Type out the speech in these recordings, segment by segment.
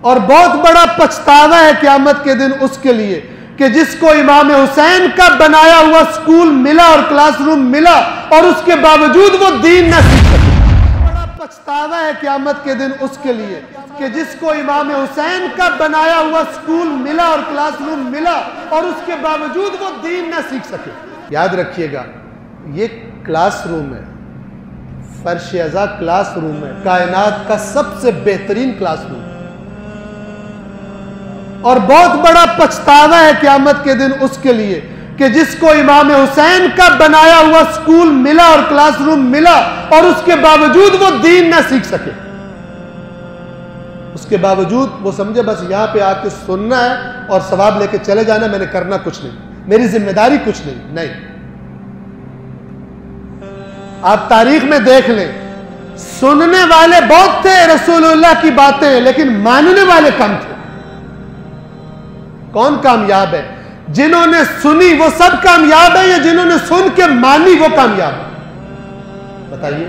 और बहुत बड़ा पछतावा है क़यामत के दिन उसके लिए कि जिसको इमाम हुसैन का बनाया हुआ स्कूल मिला और क्लासरूम मिला और उसके बावजूद वो दीन न सीख सके। बड़ा पछतावा है क़यामत के दिन उसके लिए कि जिसको इमाम हुसैन का बनाया हुआ स्कूल मिला और क्लासरूम मिला और उसके बावजूद वो दीन न सीख सके। याद रखिएगा, ये क्लासरूम है, फर्श अज़ा क्लासरूम है, कायनात का सबसे बेहतरीन क्लासरूम। और बहुत बड़ा पछतावा है क़यामत के दिन उसके लिए कि जिसको इमाम हुसैन का बनाया हुआ स्कूल मिला और क्लासरूम मिला और उसके बावजूद वो दीन ना सीख सके। उसके बावजूद वो समझे बस यहां पे आके सुनना है और सवाब लेके चले जाना, मैंने करना कुछ नहीं, मेरी जिम्मेदारी कुछ नहीं। आप तारीख में देख लें, सुनने वाले बहुत थे रसूलुल्लाह की बातें, लेकिन मानने वाले कम थे। कौन कामयाब है? जिन्होंने सुनी वो सब कामयाब है या जिन्होंने सुन के मानी वो कामयाब है? बताइए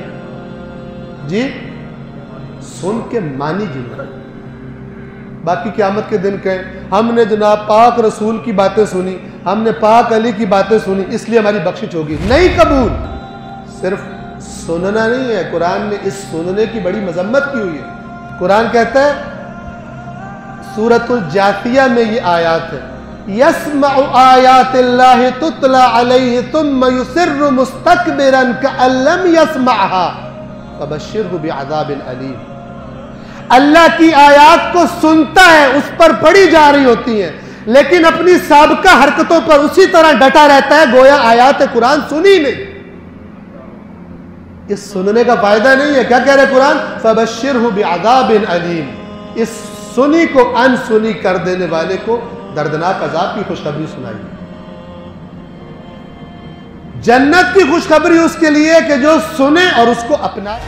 जी। सुन के मानी जिन्होंने, बाकी क़यामत के दिन कहें हमने जनाब पाक रसूल की बातें सुनी, हमने पाक अली की बातें सुनी इसलिए हमारी बख्शिश होगी, नहीं कबूल। सिर्फ सुनना नहीं है, कुरान ने इस सुनने की बड़ी मजम्मत की हुई है। कुरान कहता है सूरतुल जाथिया में ये आयात है, यस्मउ आयातिल्लाहि तुतला अलैहि तुम्मा युसिर्रु मुस्तकबिरन कअल्लम यस्मअहा फबश्शिरहु बिअज़ाबिन अलीम। अल्लाह की आयात को सुनता है, उस पर पढ़ी जा रही होती है, लेकिन अपनी साबिका हरकतों पर उसी तरह डटा रहता है गोया आयात कुरान सुनी नहीं। इस सुनने का फायदा नहीं है। क्या कह रहे कुरान? फबश्शिरहु बिअज़ाबिन अलीम। इस सुनी को अनसुनी कर देने वाले को दर्दनाक अजाब की खुशखबरी सुनाई। जन्नत की खुशखबरी उसके लिए कि जो सुने और उसको अपनाए।